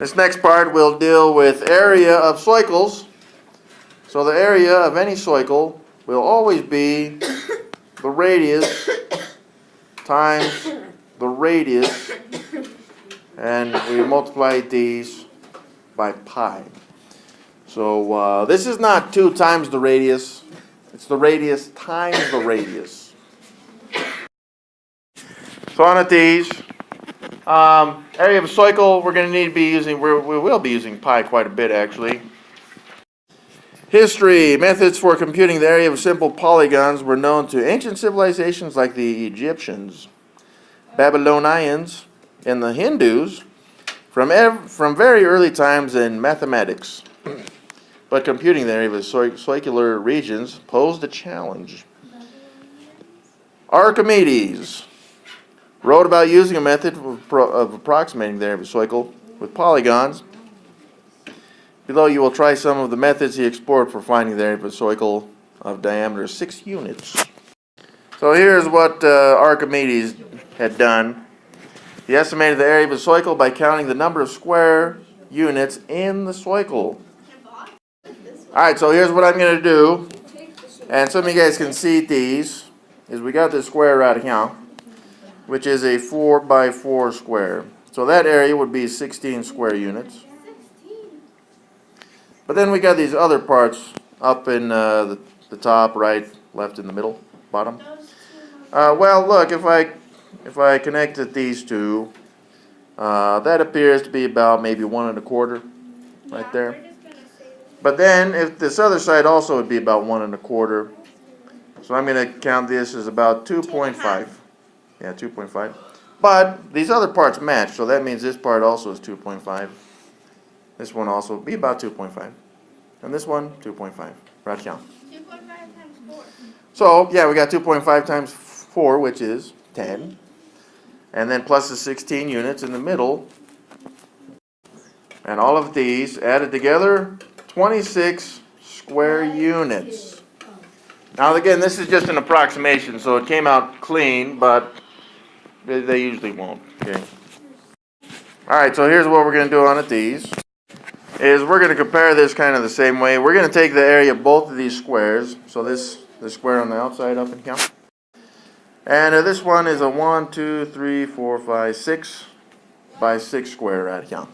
This next part will deal with area of cycles. So the area of any cycle will always be the radius times the radius, and we multiply these by pi. So this is not 2 times the radius, it's the radius times the radius. So on at these, area of a cycle, we're going to need to be using, we will be using pi quite a bit actually. History. Methods for computing the area of simple polygons were known to ancient civilizations like the Egyptians, Babylonians, and the Hindus from very early times in mathematics. But computing the area of circular regions posed a challenge. Archimedes wrote about using a method of approximating the area of a cycle with polygons. Below you will try some of the methods he explored for finding the area of a cycle of diameter 6 units. So here's what Archimedes had done. He estimated the area of a cycle by counting the number of square units in the cycle. Alright, so here's what I'm going to do. And some of you guys can see these. Is we got this square right here, which is a 4 by 4 square. So that area would be 16 square units. But then we got these other parts up in the top, right, left, in the middle, bottom. Well, look, if I connected these two, that appears to be about maybe 1 1/4 right there. But then if this other side also would be about 1 1/4, so I'm going to count this as about 2.5. Yeah, 2.5. But these other parts match, so that means this part also is 2.5. This one also would be about 2.5. And this one, 2.5. Right here. 2.5 times 4. So, yeah, we got 2.5 times 4, which is 10. And then plus the 16 units in the middle. And all of these added together, 26 square units. Now, again, this is just an approximation, so it came out clean, but they usually won't. Okay. All right, so here's what we're going to do on it. These is we're going to compare this kind of the same way. We're going to take the area of both of these squares. So this square on the outside up in here. And this one is a 1, 2, 3, 4, 5, 6 by 6 square right here.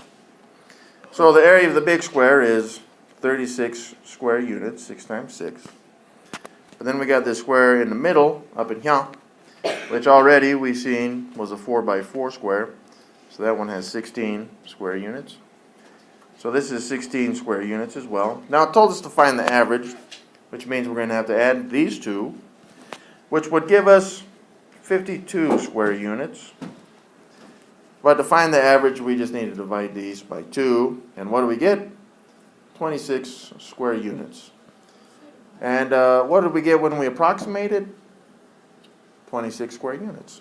So the area of the big square is 36 square units, 6 times 6. But then we got this square in the middle up in here, which already we've seen was a 4 by 4 square. So that one has 16 square units. So this is 16 square units as well. Now it told us to find the average, which means we're going to have to add these two, which would give us 52 square units. But to find the average, we just need to divide these by 2. And what do we get? 26 square units. And what did we get when we approximated? 26 square units.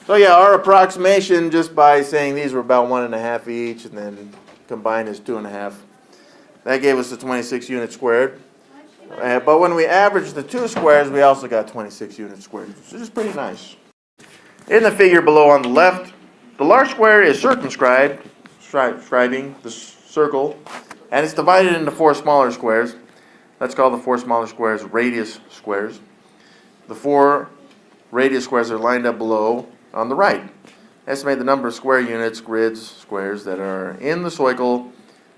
So yeah, our approximation, just by saying these were about 1 1/2 each, and then combined is 2 1/2, that gave us the 26 units squared. But when we averaged the two squares, we also got 26 units squared, which is pretty nice. In the figure below on the left, the large square is circumscribing the circle, and it's divided into 4 smaller squares. Let's call the 4 smaller squares radius squares. The 4 radius squares are lined up below on the right. Estimate the number of square units, grids, squares that are in the cycle,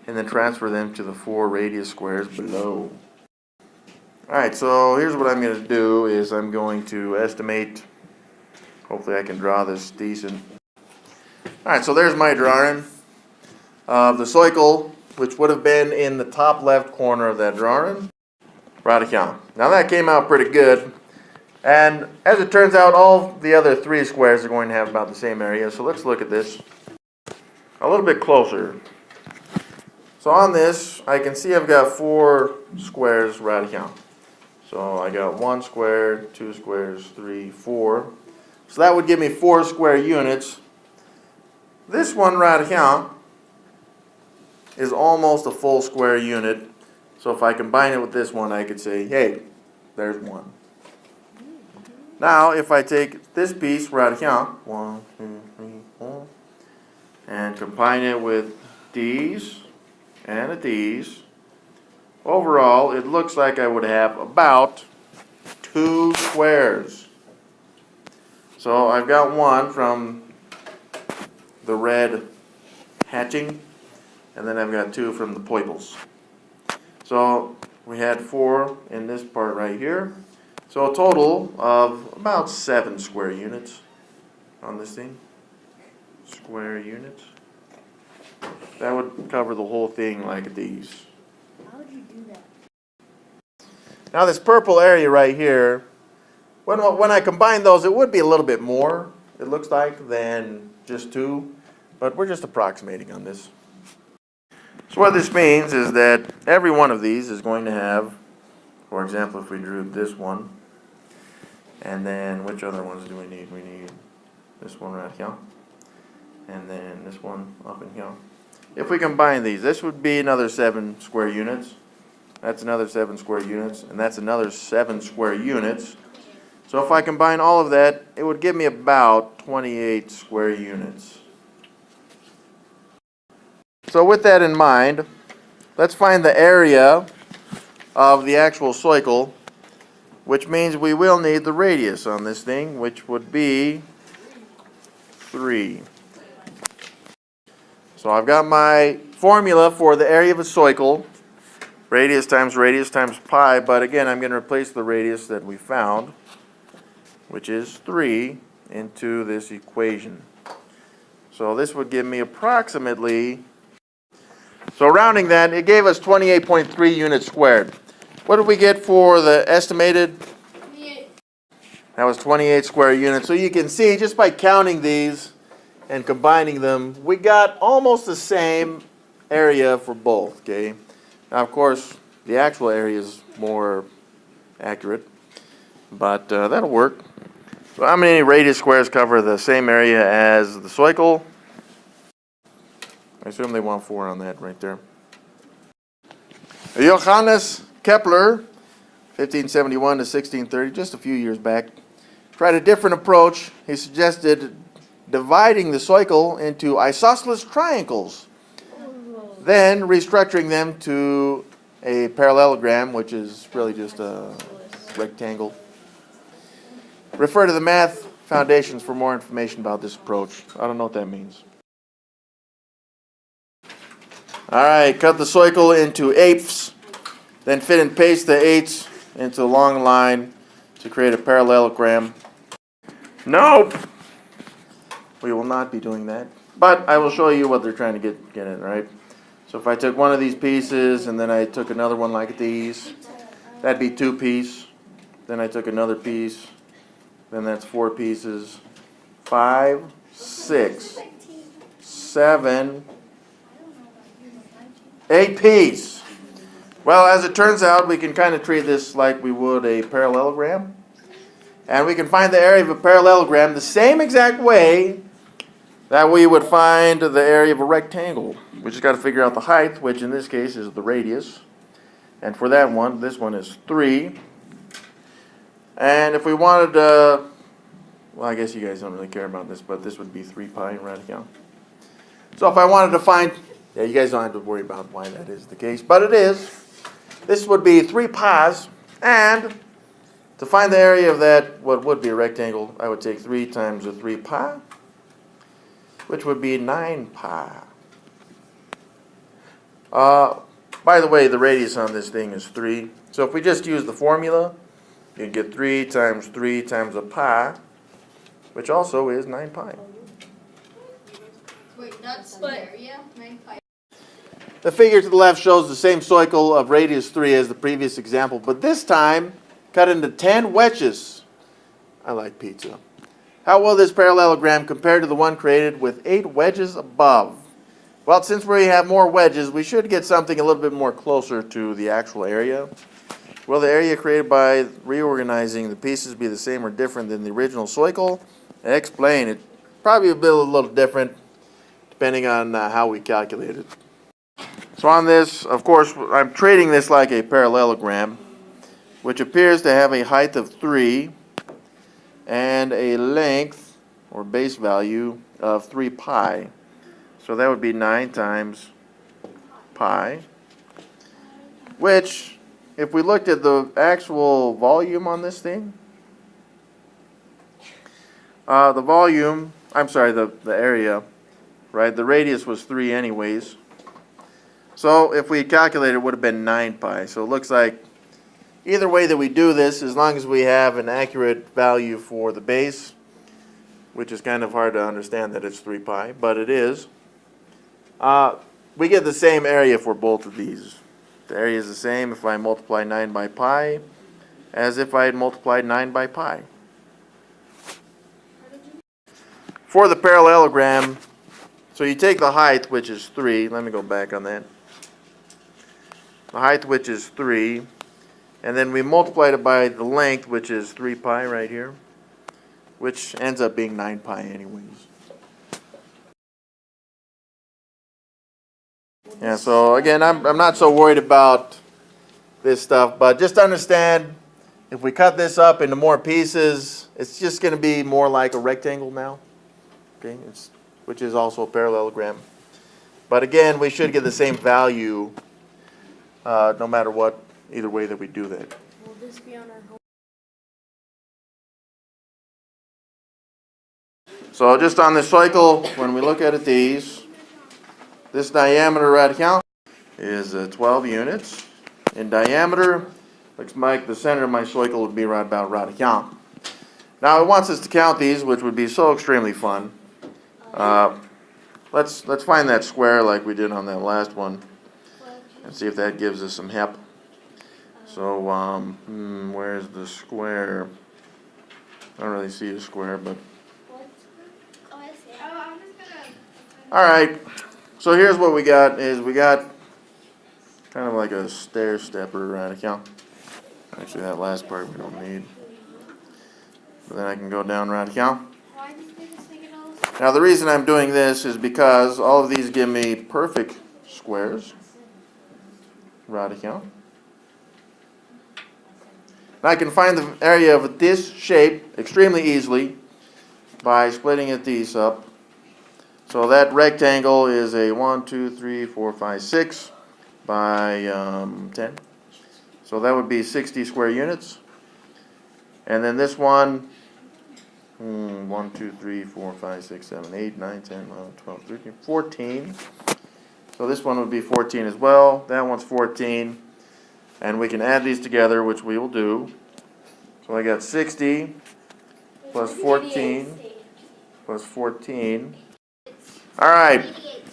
and then transfer them to the 4 radius squares below. Alright, so here's what I'm going to do is I'm going to estimate, hopefully I can draw this decent. Alright, so there's my drawing of the cycle, which would have been in the top left corner of that drawing. Right here. Now that came out pretty good. And as it turns out, all the other 3 squares are going to have about the same area. So let's look at this a little bit closer. So on this, I can see I've got 4 squares right here. So I got 1 square, 2 squares, 3, 4. So that would give me 4 square units. This one right here is almost a full square unit. So if I combine it with this one, I could say, hey, there's 1. Now, if I take this piece right here, 1, 2, 3, 4, and combine it with these and these, overall it looks like I would have about 2 squares. So I've got one from the red hatching, and then I've got 2 from the purples. So we had 4 in this part right here. So a total of about 7 square units on this thing. Square units. That would cover the whole thing like these. How would you do that? Now this purple area right here, when I combine those, it would be a little bit more, it looks like, than just 2. But we're just approximating on this. So what this means is that every one of these is going to have, for example, if we drew this one, and then which other ones do we need? We need this one right here, and then this one up in here. If we combine these, this would be another 7 square units. That's another 7 square units, and that's another 7 square units. So if I combine all of that, it would give me about 28 square units. So with that in mind, let's find the area of the actual circle, which means we will need the radius on this thing, which would be 3. So I've got my formula for the area of a circle, radius times pi, but again I'm going to replace the radius that we found, which is 3, into this equation. So this would give me approximately, so rounding that, it gave us 28.3 units squared. What did we get for the estimated? 28. That was 28 square units. So you can see just by counting these and combining them, we got almost the same area for both, okay? Now, of course, the actual area is more accurate, but that'll work. So how many radius squares cover the same area as the circle? I assume they want 4 on that right there. Johannes Kepler, 1571 to 1630, just a few years back, tried a different approach. He suggested dividing the circle into isosceles triangles, then restructuring them to a parallelogram, which is really just a rectangle. Refer to the Math Foundations for more information about this approach. I don't know what that means. Alright, cut the circle into eighths, then fit and paste the eighths into a long line to create a parallelogram. Nope! We will not be doing that. But I will show you what they're trying to get in, right? So if I took one of these pieces and then I took another one like these, that'd be 2 pieces. Then I took another piece, then that's 4 pieces. 5, 6, 7, 8 pieces. Well, as it turns out, we can kind of treat this like we would a parallelogram. And we can find the area of a parallelogram the same exact way that we would find the area of a rectangle. We just got to figure out the height, which in this case is the radius. And for that one, this one is 3. And if we wanted to, well, I guess you guys don't really care about this, but this would be 3 pi right here. So if I wanted to find, yeah, you guys don't have to worry about why that is the case, but it is. This would be 3 pi's, and to find the area of that, what would be a rectangle, I would take 3 times the 3 pi, which would be 9 pi. By the way, the radius on this thing is 3. So if we just use the formula, you get 3 times a pi, which also is 9 pi. Wait, that's the area? 9 pi. The figure to the left shows the same circle of radius 3 as the previous example, but this time cut into 10 wedges. I like pizza. How will this parallelogram compare to the one created with 8 wedges above? Well, since we have more wedges, we should get something a little bit more closer to the actual area. Will the area created by reorganizing the pieces be the same or different than the original circle? Explain. It probably will be a little different depending on how we calculate it. So on this, of course, I'm treating this like a parallelogram, which appears to have a height of 3 and a length or base value of 3 pi. So that would be 9 times pi, which, if we looked at the actual volume on this thing, the volume, the area, right, the radius was 3 anyways. So if we calculated, it would have been 9 pi. So it looks like either way that we do this, as long as we have an accurate value for the base, which is kind of hard to understand that it's 3 pi, but it is, we get the same area for both of these. The area is the same if I multiply 9 by pi as if I had multiplied 9 by pi. For the parallelogram, so you take the height, which is 3. Let me go back on that. The height, which is 3, and then we multiply it by the length, which is 3 pi right here, which ends up being 9 pi anyways. Yeah, so again, I'm not so worried about this stuff, but just understand, if we cut this up into more pieces, it's just going to be more like a rectangle now, okay, which is also a parallelogram. But again, we should get the same value no matter what, either way that we do that. Will this be on our home? So just on this cycle, when we look at these, this diameter radical is 12 units. In diameter, looks like the center of my cycle would be right about radical. Now it wants us to count these, which would be so extremely fun. Let's find that square like we did on that last one, and see if that gives us some help. So, where's the square? I don't really see a square, but... Oh, I see. Oh, I'm just gonna... Alright, so here's what we got, is we got kind of like a stair stepper radical. Actually, that last part we don't need. But then I can go down radical. Why did you just make it all? Now the reason I'm doing this is because all of these give me perfect squares. Radical. And I can find the area of this shape extremely easily by splitting these up. So that rectangle is a 1, 2, 3, 4, 5, 6 by 10. So that would be 60 square units. And then this one, 1, 2, 3, 4, 5, 6, 7, 8, 9, 10, 11, 12, 13, 14. So this one would be 14 as well. That one's 14. And we can add these together, which we will do. So I got 60 plus 14 plus 14. All right,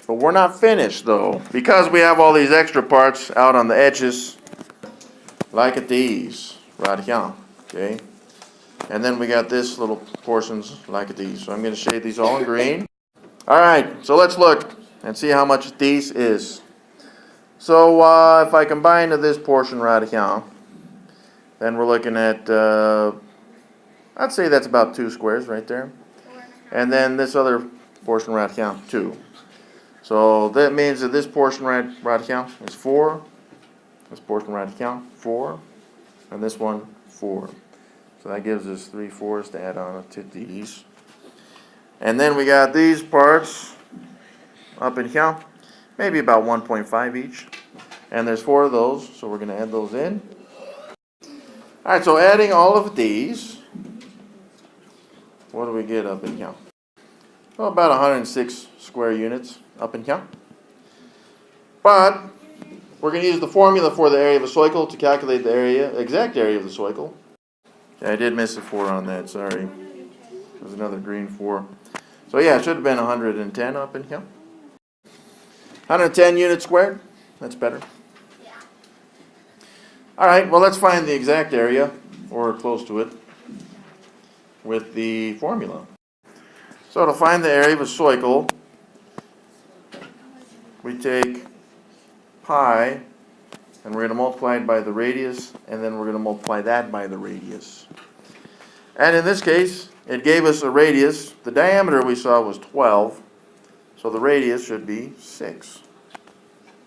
but we're not finished though, because we have all these extra parts out on the edges, like at these, right here, okay? And then we got this little portions like at these. So I'm going to shade these all in green. All right, so let's look and see how much these is. So if I combine to this portion right here, then we're looking at, I'd say that's about 2 squares right there. And then this other portion right here, 2. So that means that this portion right here is 4. This portion right here, 4. And this one, 4. So that gives us 3/4 to add on to these. And then we got these parts up in here, maybe about 1.5 each. And there's 4 of those, so we're going to add those in. All right, so adding all of these, what do we get up in here? Well, about 106 square units up in here. But we're going to use the formula for the area of a cycle to calculate the exact area of the cycle. Okay, I did miss a 4 on that, sorry. There's another green 4. So yeah, it should have been 110 up in here. 110 units squared. That's better. Yeah. All right, well, let's find the exact area, or close to it, with the formula. So to find the area of a cycle, we take pi, and we're going to multiply it by the radius, and then we're going to multiply that by the radius. And in this case, it gave us a radius. The diameter we saw was 12, so the radius should be 6.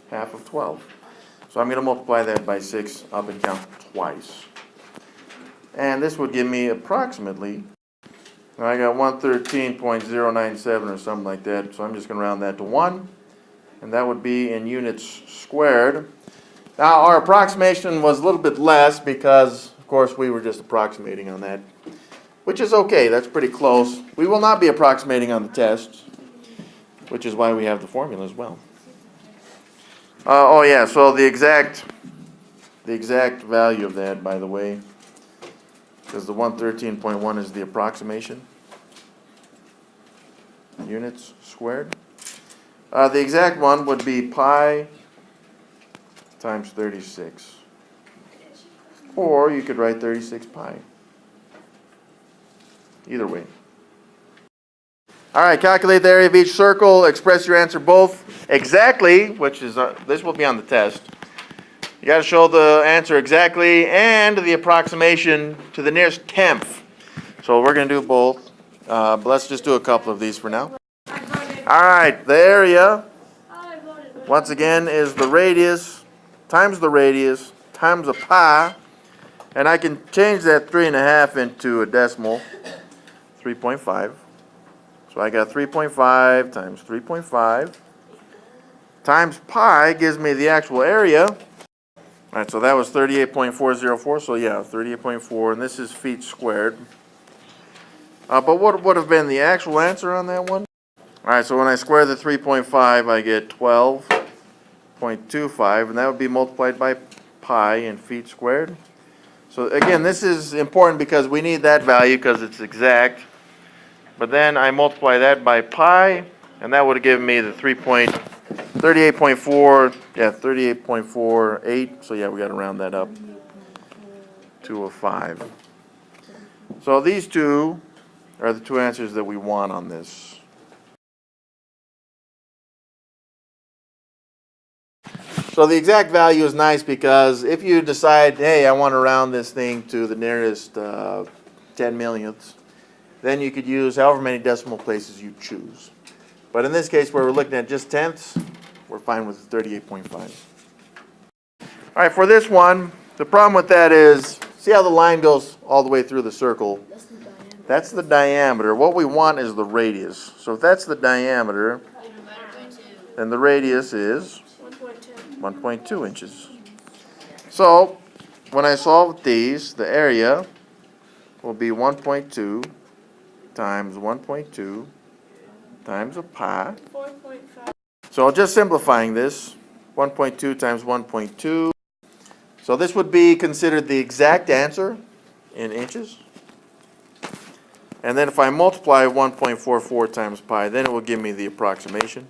Half of 12. So I'm going to multiply that by 6 up and count twice. And this would give me approximately I got 113.097 or something like that, so I'm just going to round that to 1. And that would be in units squared. Now, our approximation was a little bit less because, of course, we were just approximating on that, which is okay. That's pretty close. We will not be approximating on the test, which is why we have the formula as well. Oh, yeah, so the exact value of that, by the way, because the 113.1 is the approximation, units squared. The exact one would be pi times 36. Or you could write 36 pi. Either way. All right, calculate the area of each circle. Express your answer both exactly, which is, this will be on the test. You got to show the answer exactly and the approximation to the nearest tenth. So we're going to do both. But let's just do a couple of these for now. All right, the area, once again, is the radius times a pi. And I can change that 3.5 into a decimal, 3.5. So I got 3.5 times 3.5 times pi gives me the actual area. All right, so that was 38.404. So yeah, 38.4, and this is feet squared. But what would have been the actual answer on that one? All right, so when I square the 3.5, I get 12.25, and that would be multiplied by pi in feet squared. So again, this is important because we need that value because it's exact. But then I multiply that by pi, and that would have given me the 38.48. So yeah, we got to round that up to a 5. So these two are the two answers that we want on this. So the exact value is nice because if you decide, hey, I want to round this thing to the nearest 10 millionths, then you could use however many decimal places you choose. But in this case, where we're looking at just tenths, we're fine with 38.5. All right, for this one, the problem with that is, see how the line goes all the way through the circle? That's the diameter. What we want is the radius. So if that's the diameter, then the radius is 1.2 inches. So when I solve these, the area will be 1.2 times 1.2 times a pi. 4.5. So just simplifying this, 1.2 times 1.2. So this would be considered the exact answer in inches. And then if I multiply 1.44 times pi, then it will give me the approximation.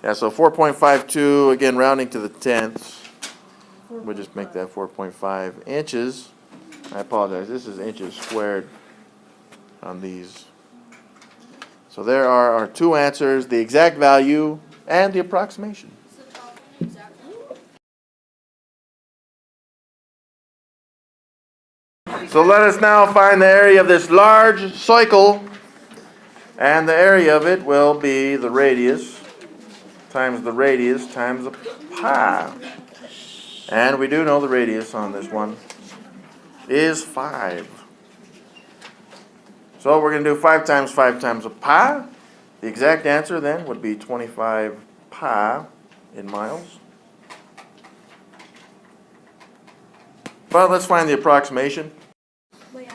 Yeah, so 4.52, again, rounding to the tenths. We'll just make that 4.5 inches. I apologize, this is inches squared on these. So there are our two answers, the exact value and the approximation. So let us now find the area of this large circle, and the area of it will be the radius times a pi. And we do know the radius on this one is 5. So we're going to do 5 times a pi. The exact answer then would be 25 pi in miles. But let's find the approximation.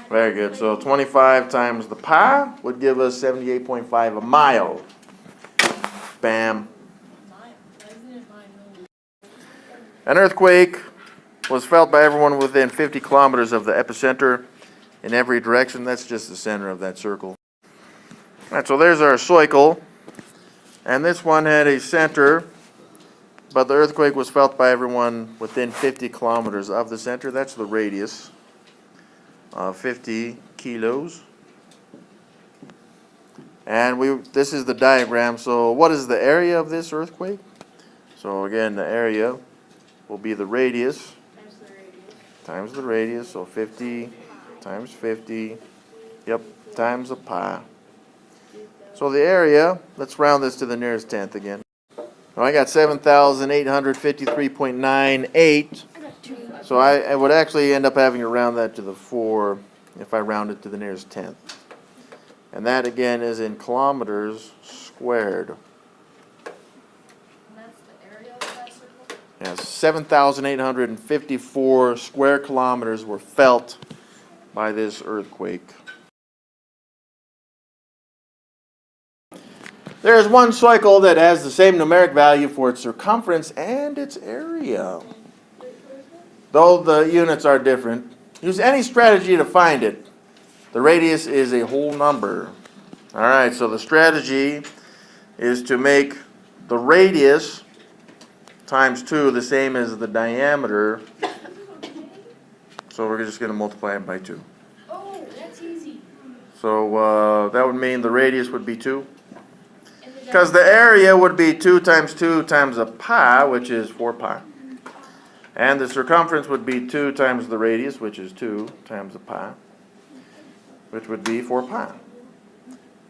Very good. So 25 times the pi would give us 78.5 a mile. Bam. An earthquake was felt by everyone within 50 kilometers of the epicenter in every direction. That's just the center of that circle. All right, so there's our circle. And this one had a center, but the earthquake was felt by everyone within 50 kilometers of the center. That's the radius. 50 kilos. And this is the diagram. So what is the area of this earthquake? So again, the area will be the radius times the radius. So 50 times 50, yep, times a pi. So the area, let's round this to the nearest tenth again. Now I got 7,853.98. So I would actually end up having to round that to the 4 if I round it to the nearest tenth. And that again is in kilometers squared. And that's the area of that circle? Yeah, 7,854 square kilometers were felt by this earthquake. There is one cycle that has the same numeric value for its circumference and its area, though the units are different. Use any strategy to find it. The radius is a whole number. All right, so the strategy is to make the radius times 2 the same as the diameter. So we're just going to multiply it by 2. Oh, that's easy. So that would mean the radius would be 2. Because the area would be 2 times a pi, which is 4 pi. And the circumference would be 2 times the radius, which is 2 times the pi, which would be 4 pi.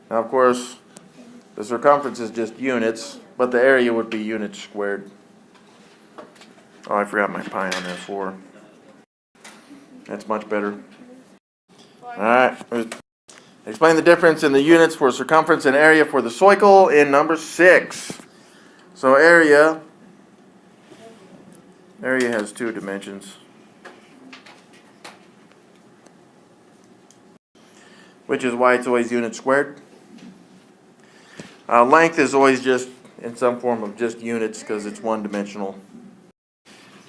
Now, of course, the circumference is just units, but the area would be units squared. Oh, I forgot my pi on there, 4. That's much better. All right. Explain the difference in the units for circumference and area for the cycle in number 6. So area has 2 dimensions, which is why it's always units squared. Length is always just in some form of just units because it's one-dimensional.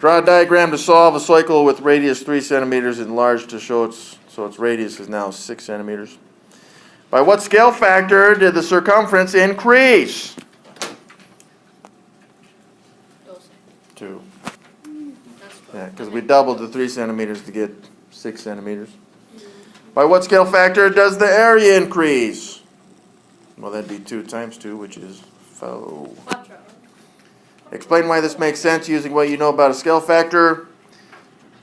Draw a diagram to solve a cycle with radius 3 centimeters enlarged to show its radius is now 6 centimeters. By what scale factor did the circumference increase? 2. Yeah, because we doubled the 3 centimeters to get 6 centimeters. By what scale factor does the area increase? Well, that'd be 2 times 2, which is 4. Explain why this makes sense using what you know about a scale factor.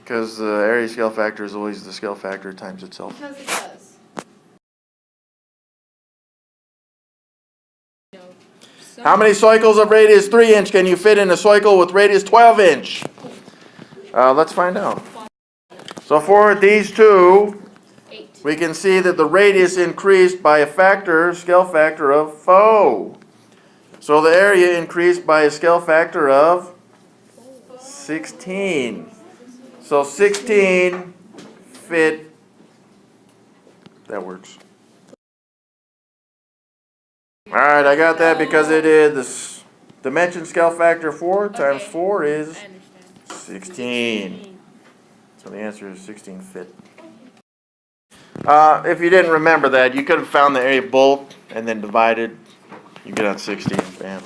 Because the area scale factor is always the scale factor times itself. Because it does. How many cycles of radius 3 inch can you fit in a cycle with radius 12 inch? Let's find out. So for these two, 8. we can see that the radius increased by a scale factor of 4. So the area increased by a scale factor of 16. So 16 fit. That works. Alright, I got that because it is this dimension scale factor 4 times 4 is 16. So the answer is 16 fit. If you didn't remember that, you could have found the area both and then divided. You get out 16. Bam.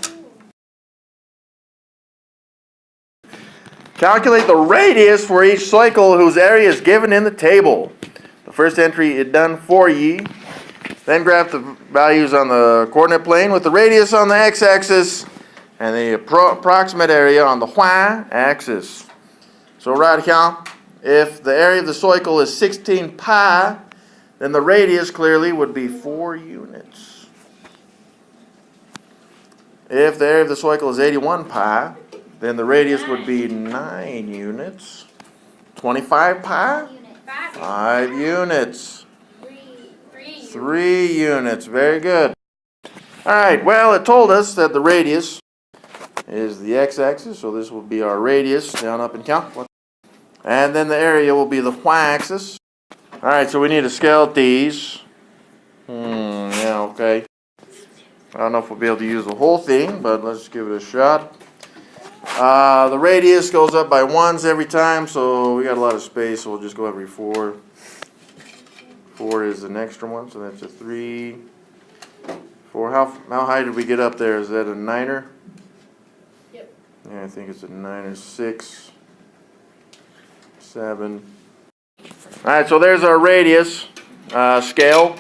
Calculate the radius for each cycle whose area is given in the table. The first entry is done for ye. Then graph the values on the coordinate plane with the radius on the x-axis and the approximate area on the y-axis. So right here, if the area of the cycle is 16 pi, then the radius clearly would be 4 units. If the area of the cycle is 81 pi, then the radius would be 9 units. 25 pi? 5 units. 3 units. Very good. Alright, well, it told us that the radius is the x-axis, so this will be our radius down, up, and count. And then the area will be the y-axis. Alright, so we need to scale these. Yeah, okay. I don't know if we'll be able to use the whole thing, but let's give it a shot. The radius goes up by 1s every time, so we got a lot of space, so we'll just go every 4. 4 is an extra one, so that's a 3. 4. How high did we get up there? Is that a 9er? Yep. Yeah, I think it's a 9er. 6, 7. Alright, so there's our radius scale.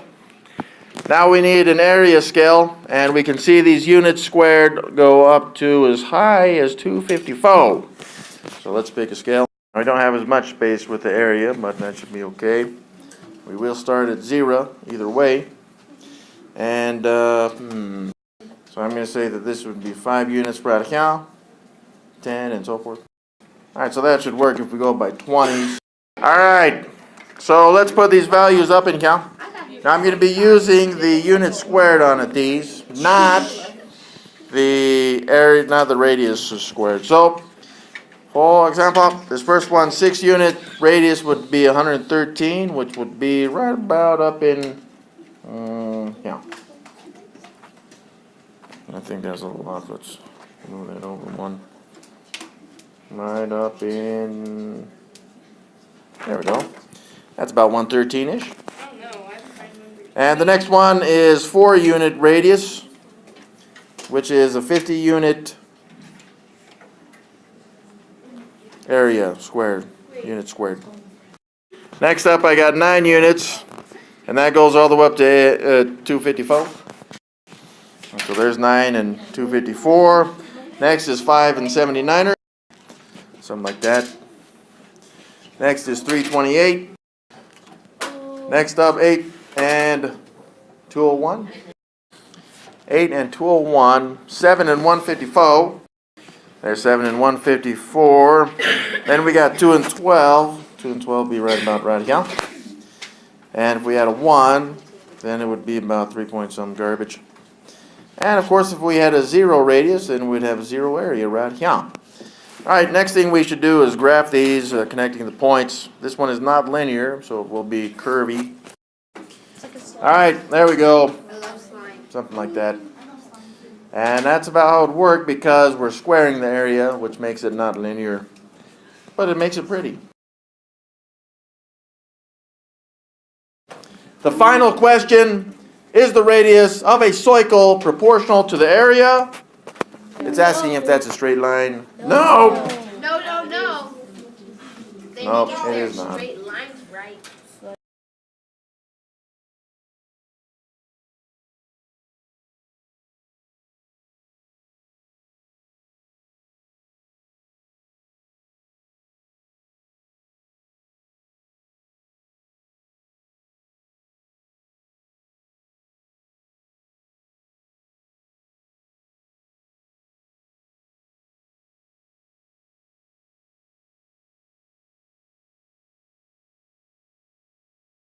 Now we need an area scale, and we can see these units squared go up to as high as 254. So let's pick a scale. I don't have as much space with the area, but that should be okay. We will start at 0 either way. And so I'm going to say that this would be 5 units per here, 10, and so forth. Alright, so that should work if we go by 20s. Alright, so let's put these values up in count. Now I'm going to be using the unit squared on it, these, not the area, not the radius squared. So, for example, this first one, 6 unit radius would be 113, which would be right about up in, yeah. I think that's a little off. Let's move that over one. Right up in, there we go. That's about 113-ish. Oh no, I remember. And the next one is 4 unit radius, which is a 50 unit area squared, unit squared. Next up I got 9 units, and that goes all the way up to 254. So there's 9 and 254. Next is 5 and 79er, something like that. Next is 328. Next up 8 and 201. 8 and 201. 7 and 154. There's 7 and 154. Then we got 2 and 12. 2 and 12 be right about right here. And if we had a 1, then it would be about 3 point some garbage. And of course, if we had a 0 radius, then we'd have a 0 area right here. All right, next thing we should do is graph these, connecting the points. This one is not linear, so it will be curvy. All right, there we go. I love slime. Something like that. And that's about how it worked, because we're squaring the area, which makes it not linear. But it makes it pretty. The final question, is the radius of a circle proportional to the area? It's asking if that's a straight line. No! No. They Nope, make it is their not. straight